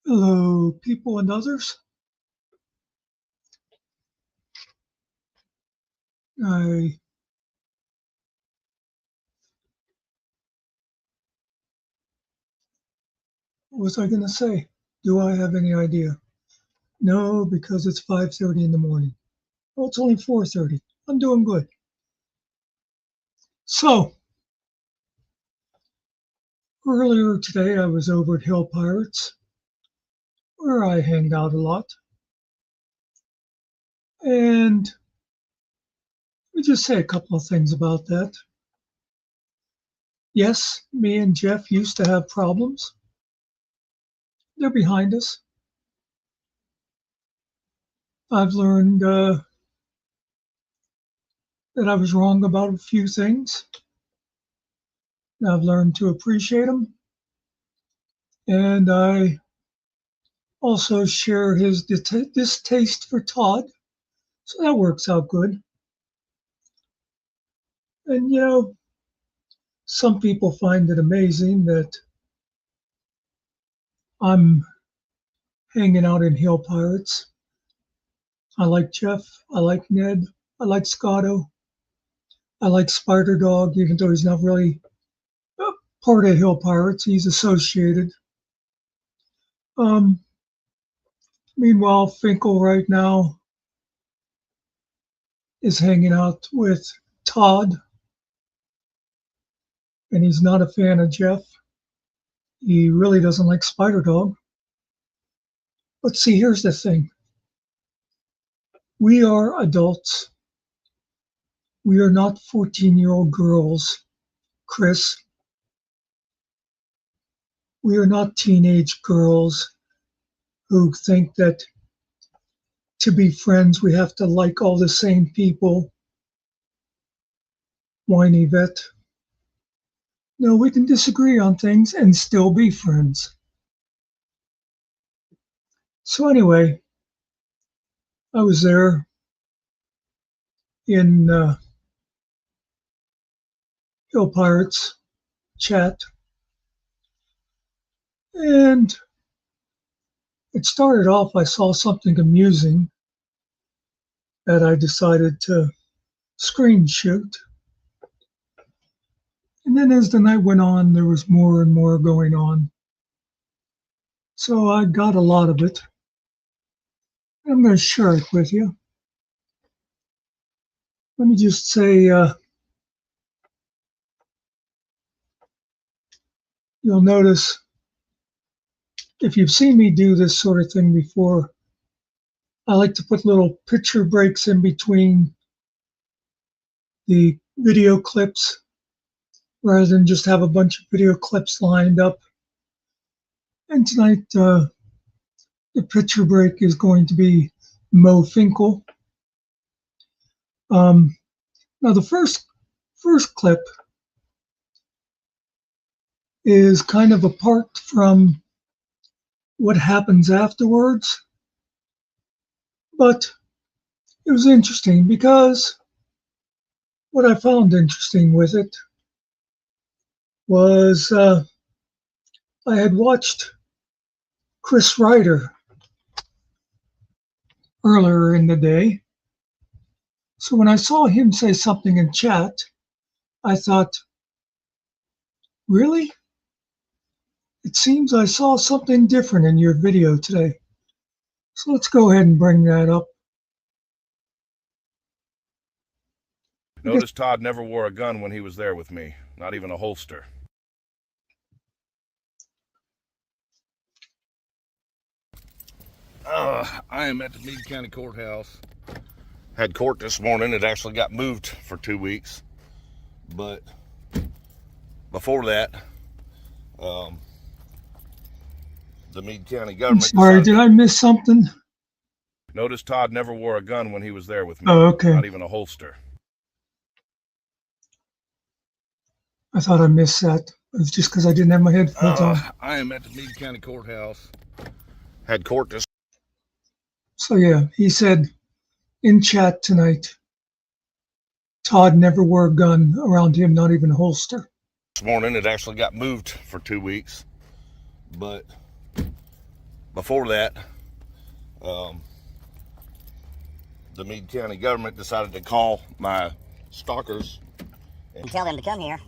Hello, people and others. What was I going to say? Do I have any idea? No, because it's 5:30 in the morning. Well, it's only 4:30. I'm doing good. So, earlier today I was over at Hill Pirates, where I hanged out a lot. And let me just say a couple of things about that. Yes, me and Jeff used to have problems. They're behind us. I've learned that I was wrong about a few things. I've learned to appreciate them. And I also share his distaste for Todd. So that works out good. And, some people find it amazing that I'm hanging out in Hill Pirates. I like Jeff. I like Ned. I like Scotto. I like Spider Dog, even though he's not really part of Hill Pirates. He's associated. Meanwhile, Finkel right now is hanging out with Todd, and he's not a fan of Jeff. He really doesn't like Spider Dog. But see, here's the thing. We are adults. We are not 14-year-old girls, Chris. We are not teenage girls who think that to be friends we have to like all the same people. Whiny vet. No, we can disagree on things and still be friends. So anyway, I was there in Hill Pirates chat, and it started off, I saw something amusing that I decided to screen shoot. And then as the night went on, there was more and more going on. So I got a lot of it. I'm going to share it with you. Let me just say, you'll notice, if you've seen me do this sort of thing before, I like to put little picture breaks in between the video clips rather than just have a bunch of video clips lined up. And tonight, the picture break is going to be Mo Finkel. Now the first clip is kind of apart from what happens afterwards, but it was interesting because what I found interesting with it was I had watched Chris Ryder earlier in the day. So when I saw him say something in chat, I thought, really? It seems I saw something different in your video today. So let's go ahead and bring that up. Notice Todd never wore a gun when he was there with me, not even a holster. I am at the Meade County Courthouse. Had court this morning. It actually got moved for 2 weeks. But before that, the Meade County government... I'm sorry, did I miss something? Notice Todd never wore a gun when he was there with me, Oh, okay. not even a holster. I thought I missed that. It was just because I didn't have my headphones on. I am at the Meade County Courthouse. Had court this... So yeah, he said in chat tonight, Todd never wore a gun around him, not even a holster. This morning, it actually got moved for 2 weeks. But before that, the Meade County government decided to call my stalkers and tell them to come here.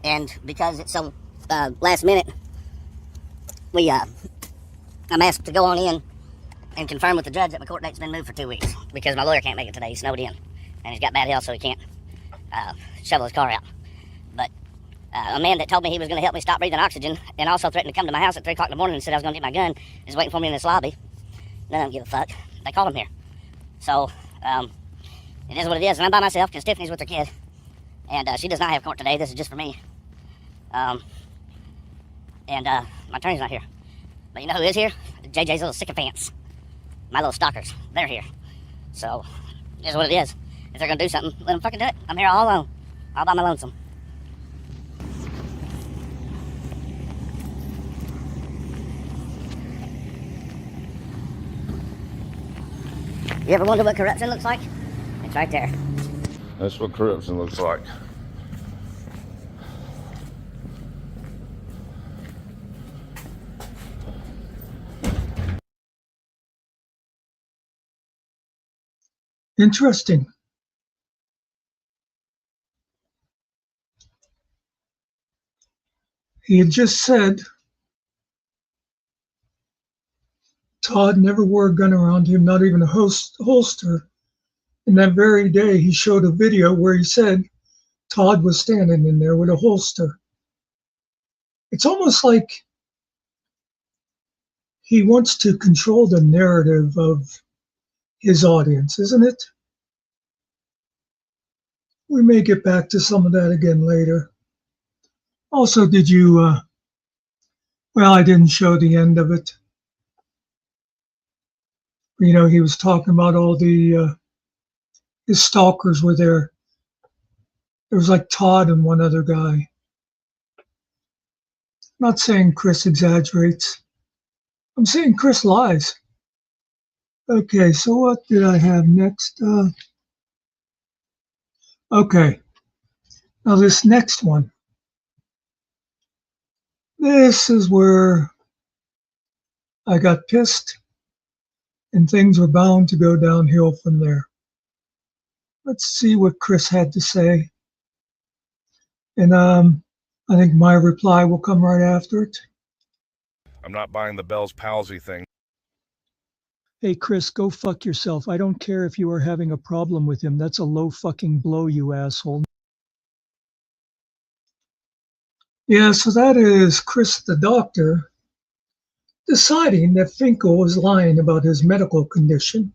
And because it's so last minute, I'm asked to go on in and confirm with the judge that my court date's been moved for 2 weeks because my lawyer can't make it today. He snowed in, and he's got bad health, so he can't shovel his car out. But a man that told me he was going to help me stop breathing oxygen and also threatened to come to my house at 3 o'clock in the morning and said I was going to get my gun is waiting for me in this lobby. None of them give a fuck. They called him here. So it is what it is, and I'm by myself because Tiffany's with her kid, and she does not have court today. This is just for me. And my attorney's not here. But you know who is here? JJ's little sycophants. My little stalkers. They're here. So, it is what it is. If they're going to do something, let them fucking do it. I'm here all alone. All by my lonesome. You ever wonder what corruption looks like? It's right there. That's what corruption looks like. Interesting. He had just said Todd never wore a gun around him, not even a holster. And that very day, he showed a video where he said Todd was standing in there with a holster. It's almost like he wants to control the narrative of his audience, isn't it? We may get back to some of that again later. Also, did you, well, I didn't show the end of it. You know, he was talking about all the, his stalkers were there. There was like Todd and one other guy. I'm not saying Chris exaggerates. I'm saying Chris lies. Okay, so what did I have next? Okay, now this next one. This is where I got pissed and things were bound to go downhill from there. Let's see what Chris had to say. And I think my reply will come right after it. I'm not buying the Bell's palsy thing. Hey, Chris, go fuck yourself. I don't care if you are having a problem with him. That's a low fucking blow, you asshole. Yeah, so that is Chris the doctor deciding that Finkel was lying about his medical condition.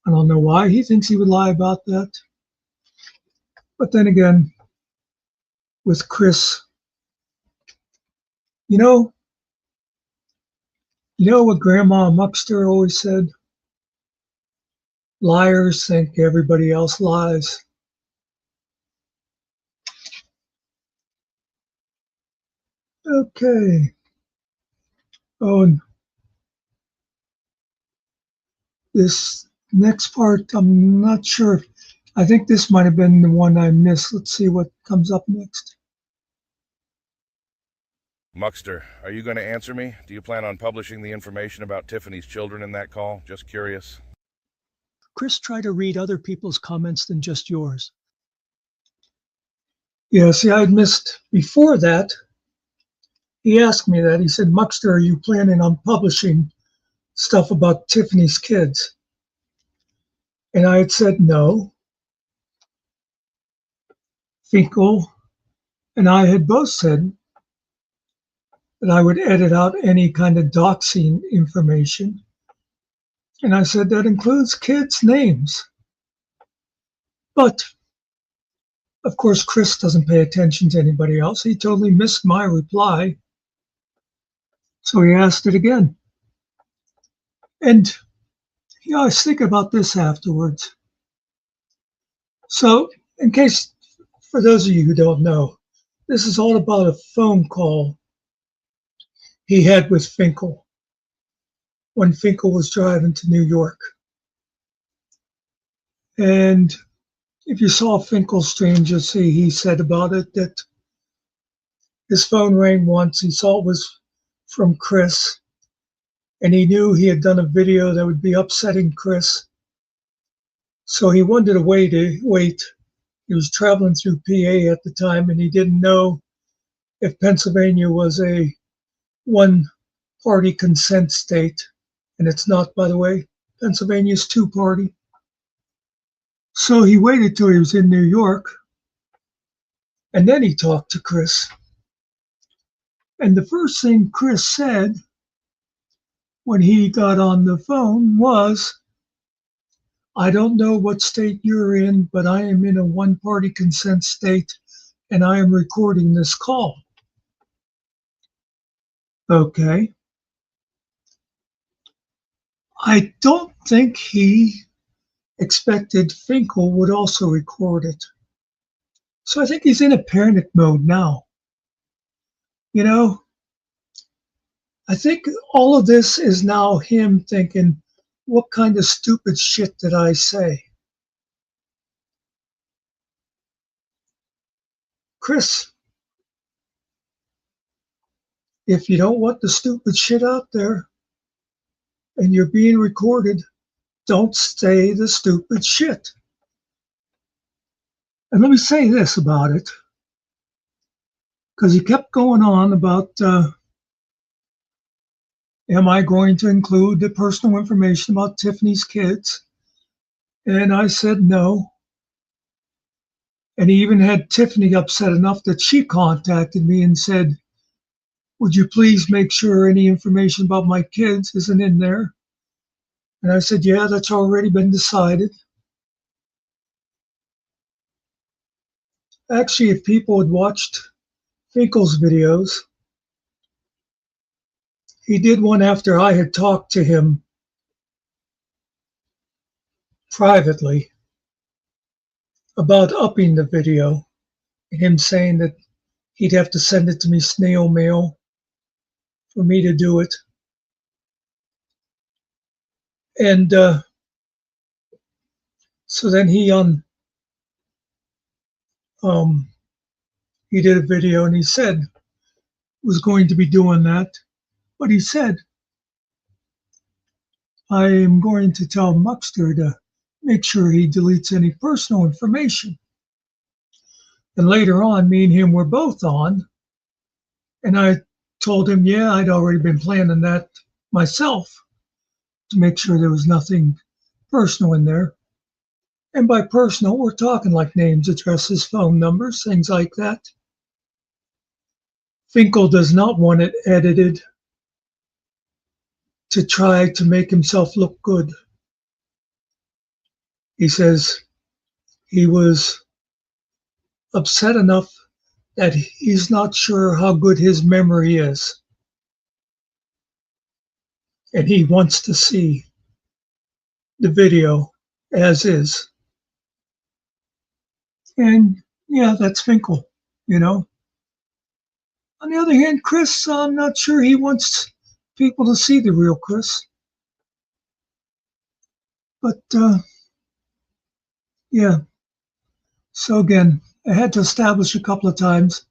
I don't know why he thinks he would lie about that. But then again, with Chris, you know what Grandma Muckster always said? Liars think everybody else lies. Okay. Oh, and this next part, I'm not sure. I think this might have been the one I missed. Let's see what comes up next. Muckster, are you going to answer me? Do you plan on publishing the information about Tiffany's children in that call? Just curious. Chris, try to read other people's comments than just yours. Yeah, see, I had missed before that. He asked me that. He said, Muckster, are you planning on publishing stuff about Tiffany's kids? And I had said no. Finkel and I had both said that I would edit out any kind of doxing information. And I said that includes kids' names. But, of course, Chris doesn't pay attention to anybody else. He totally missed my reply. So he asked it again. And I was thinking about this afterwards. So, in case, for those of you who don't know, this is all about a phone call he had with Finkel when Finkel was driving to New York. And if you saw Finkel's stream, you'll see he said about it that his phone rang once. He saw it was from Chris. and he knew he had done a video that would be upsetting Chris. So he wanted a way to wait. He was traveling through PA at the time, and he didn't know if Pennsylvania was a one-party consent state, and it's not, by the way. Pennsylvania's two-party. So he waited till he was in New York, and then he talked to Chris. And the first thing Chris said when he got on the phone was, "I don't know what state you're in, but I am in a one-party consent state, and I am recording this call." Okay. I don't think he expected Finkel would also record it. So I think he's in a panic mode now. You know, I think all of this is now him thinking, what kind of stupid shit did I say? Chris, if you don't want the stupid shit out there and you're being recorded, don't say the stupid shit. And let me say this about it, because he kept going on about, am I going to include the personal information about Tiffany's kids? And I said no. And he even had Tiffany upset enough that she contacted me and said, would you please make sure any information about my kids isn't in there? And I said, yeah, that's already been decided. Actually, if people had watched Finkel's videos, he did one after I had talked to him privately about upping the video, him saying that he'd have to send it to me snail mail for me to do it. And so then he did a video and he said was going to be doing that, but he said, I am going to tell Muxter to make sure he deletes any personal information. And later on, me and him were both on, and I told him, yeah, I'd already been planning that myself to make sure there was nothing personal in there. And by personal, we're talking like names, addresses, phone numbers, things like that. Finkel does not want it edited to try to make himself look good. He says he was upset enough that he's not sure how good his memory is. And he wants to see the video as is. And yeah, that's Finkel, you know. On the other hand, Chris, I'm not sure he wants people to see the real Chris. But yeah. So again, I had to establish a couple of times,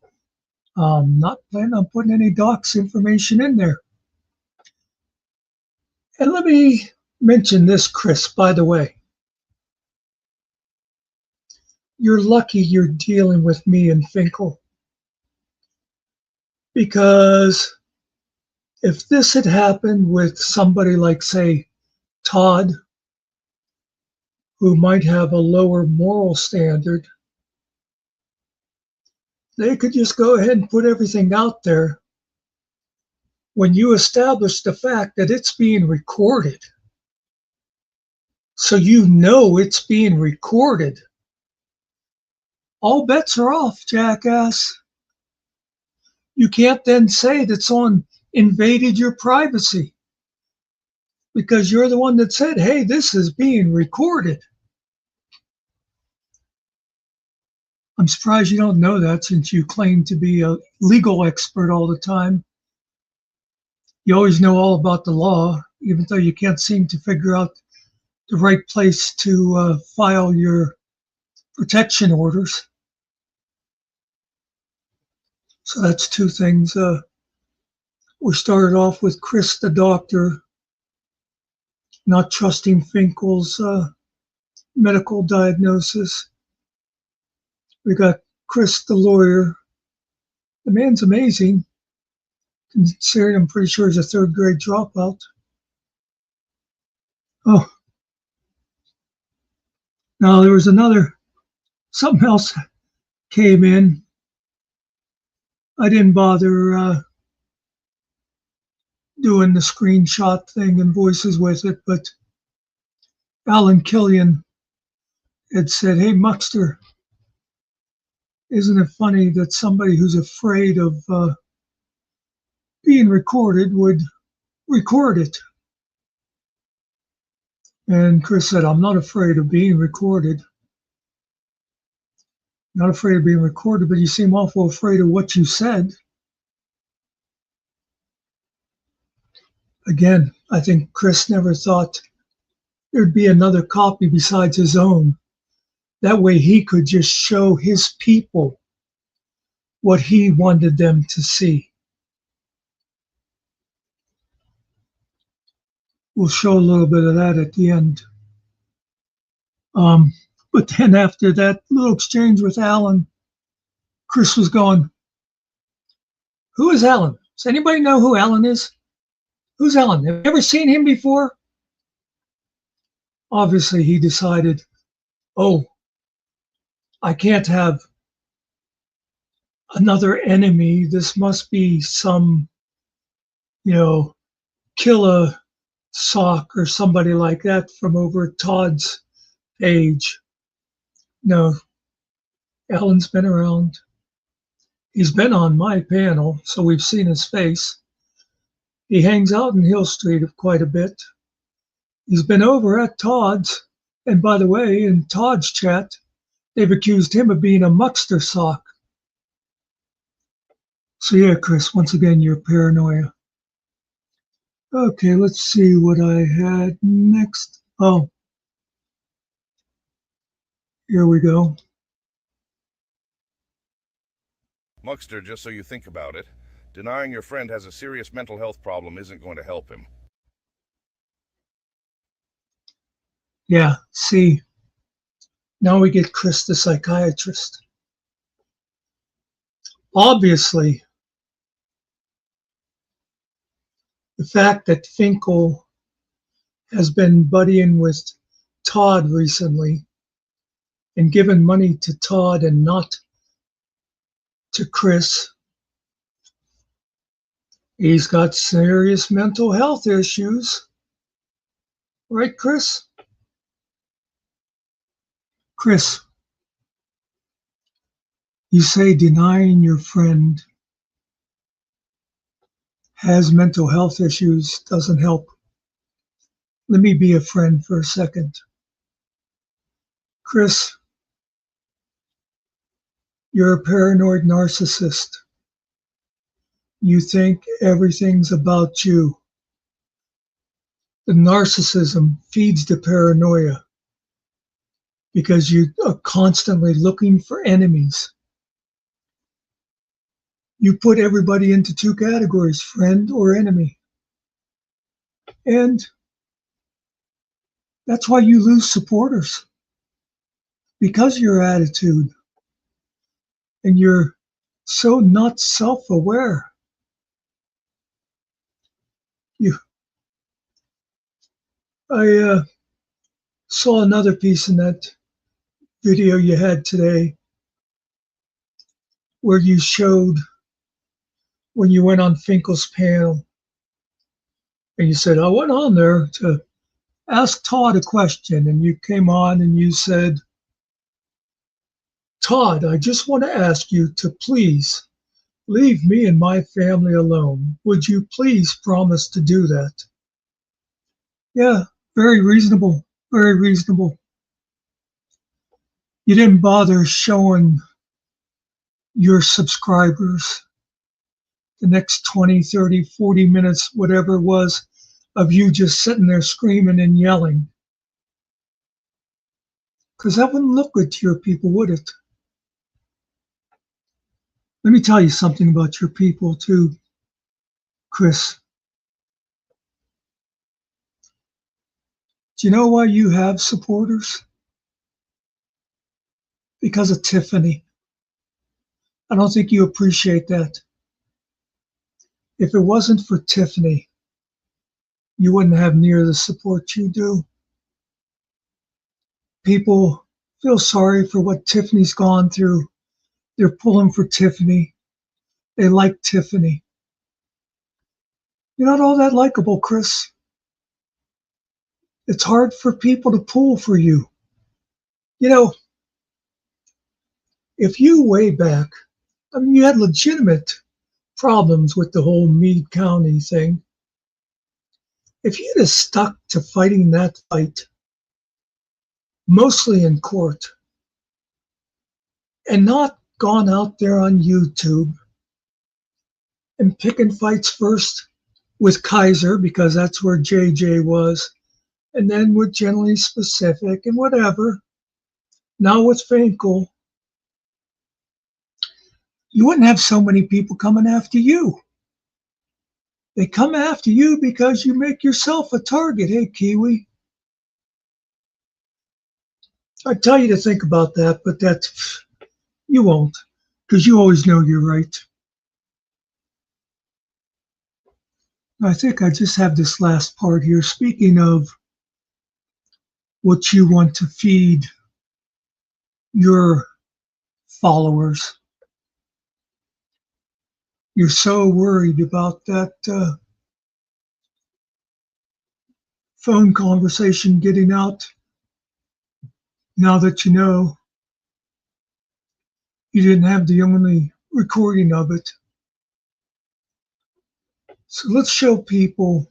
not planning on putting any docs information in there. And let me mention this, Chris, by the way. You're lucky you're dealing with me and Finkel. Because if this had happened with somebody like, say, Todd, who might have a lower moral standard, they could just go ahead and put everything out there when you establish the fact that it's being recorded. So you know it's being recorded. All bets are off, jackass. You can't then say that someone invaded your privacy because you're the one that said, hey, this is being recorded. I'm surprised you don't know that since you claim to be a legal expert all the time. You always know all about the law, even though you can't seem to figure out the right place to file your protection orders. So that's two things. We started off with Chris the doctor not trusting Finkel's medical diagnosis. We got Chris, the lawyer. The man's amazing, considering I'm pretty sure he's a third grade dropout. Oh, now there was something else came in. I didn't bother doing the screenshot thing and voices with it, but Alan Killian had said, "Hey, Muckster, isn't it funny that somebody who's afraid of being recorded would record it?" And Chris said, "I'm not afraid of being recorded. Not afraid of being recorded, but you seem awful afraid of what you said." Again, I think Chris never thought there'd be another copy besides his own. That way he could just show his people what he wanted them to see. We'll show a little bit of that at the end. But then after that little exchange with Alan, Chris was going, "Who is Alan? Does anybody know who Alan is? Who's Alan? Have you ever seen him before?" Obviously, he decided, oh, I can't have another enemy. This must be some, Killa Sock or somebody like that from over at Todd's page. No, Alan's been around. He's been on my panel, so we've seen his face. He hangs out in Hill Street quite a bit. He's been over at Todd's, and by the way, in Todd's chat, they've accused him of being a Muckster sock. So yeah, Chris, once again, your paranoia. Okay, let's see what I had next. Oh, here we go. Muckster, just so you think about it, denying your friend has a serious mental health problem isn't going to help him. Yeah, see, now we get Chris the psychiatrist. Obviously, the fact that Finkel has been buddying with Todd recently and given money to Todd and not to Chris, he's got serious mental health issues. Right, Chris? Chris, you say denying your friend has mental health issues doesn't help. Let me be a friend for a second. Chris, you're a paranoid narcissist. You think everything's about you. The narcissism feeds the paranoia because you are constantly looking for enemies. You put everybody into two categories, friend or enemy. And that's why you lose supporters. Because of your attitude. And you're so not self-aware. I saw another piece in that video you had today where you showed when you went on Finkel's panel and you said, I went on there to ask Todd a question, and you came on and you said, Todd, I just want to ask you to please leave me and my family alone. Would you please promise to do that? Yeah, very reasonable, very reasonable. You didn't bother showing your subscribers the next 20, 30, 40 minutes, whatever it was, of you just sitting there screaming and yelling. Because that wouldn't look good to your people, would it? Let me tell you something about your people too, Chris. Do you know why you have supporters? Because of Tiffany. I don't think you appreciate that. If it wasn't for Tiffany, you wouldn't have near the support you do. People feel sorry for what Tiffany's gone through. They're pulling for Tiffany. They like Tiffany. You're not all that likable, Chris. It's hard for people to pull for you. You know, if you way back, I mean, you had legitimate problems with the whole Meade County thing. If you'd have stuck to fighting that fight, mostly in court, and not gone out there on YouTube and picking fights first with Kaiser, because that's where JJ was, and then with Generally Specific and whatever, now with Finkel, you wouldn't have so many people coming after you. They come after you because you make yourself a target. Hey, Kiwi. I tell you to think about that, but that's, you won't, because you always know you're right. I think I just have this last part here. Speaking of what you want to feed your followers, you're so worried about that phone conversation getting out. Now that you know you didn't have the only recording of it. So let's show people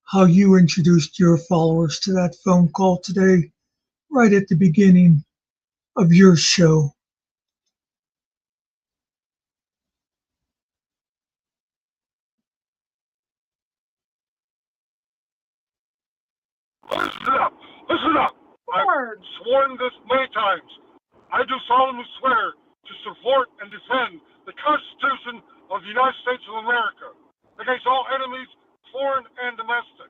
how you introduced your followers to that phone call today, right at the beginning of your show. Listen up! Listen up! I've sworn this many times. I do solemnly swear to support and defend the Constitution of the United States of America against all enemies, foreign and domestic.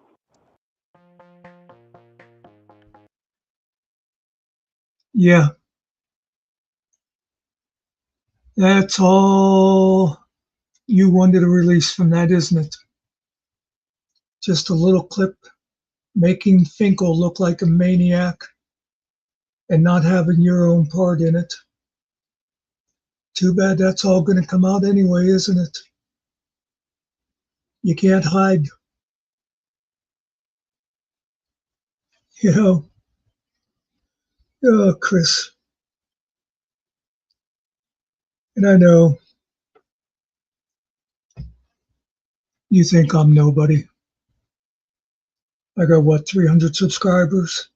Yeah. That's all you wanted to release from that, isn't it? Just a little clip making Finkel look like a maniac and not having your own part in it. Too bad that's all going to come out anyway, isn't it? You can't hide. You know, oh, Chris. And I know you think I'm nobody. I got, what, 300 subscribers?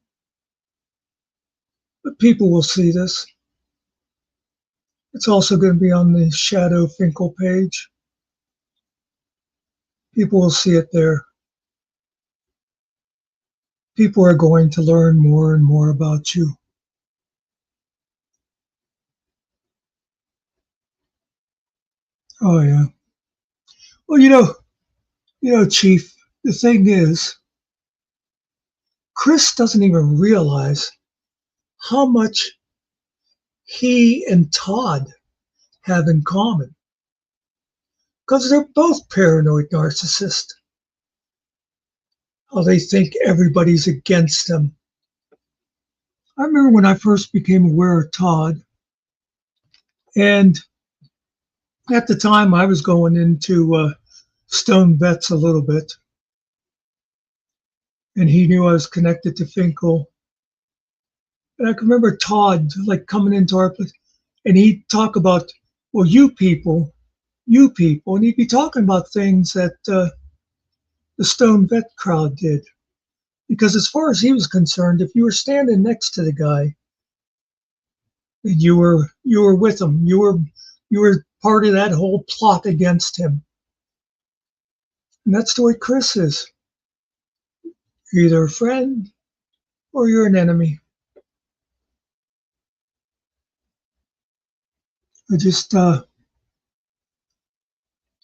But people will see this. It's also going to be on the Shadow Finkel page. People will see it there. People are going to learn more and more about you. Oh, yeah. Well, you know, Chief, the thing is, Chris doesn't even realize how much he and Todd have in common, because they're both paranoid narcissists. How they think everybody's against them. I remember when I first became aware of Todd, and at the time I was going into Stone Vets a little bit, and he knew I was connected to Finkel. And I can remember Todd like coming into our place, and he'd talk about, well, you people, and he'd be talking about things that the Stone Vet crowd did. Because as far as he was concerned, if you were standing next to the guy, you were with him. You were part of that whole plot against him. And that's the way Chris is. You're either a friend or you're an enemy.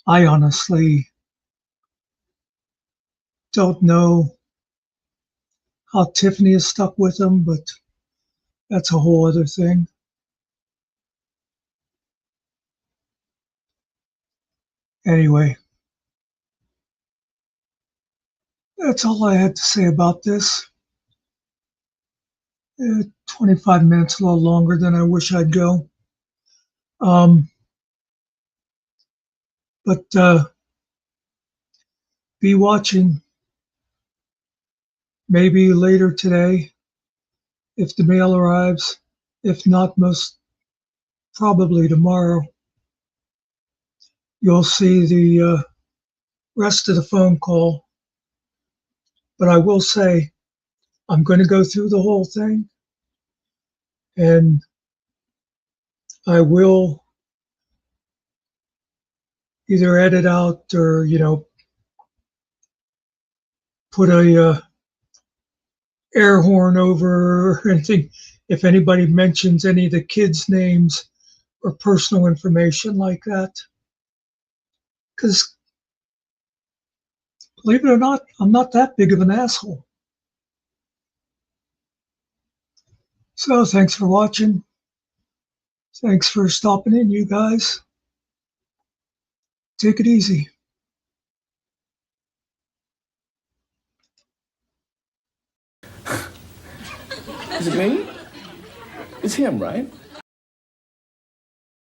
I honestly don't know how Tiffany is stuck with them, but that's a whole other thing. Anyway, that's all I had to say about this. 25 minutes, a little longer than I wish I'd go. But be watching. Maybe later today, if the mail arrives. If not, most probably tomorrow. You'll see the rest of the phone call. But I will say, I'm going to go through the whole thing, and I will either edit out or, put a air horn over or anything if anybody mentions any of the kids' names or personal information like that. Because believe it or not, I'm not that big of an asshole. So thanks for watching. Thanks for stopping in, you guys. Take it easy. Is it me? It's him, right?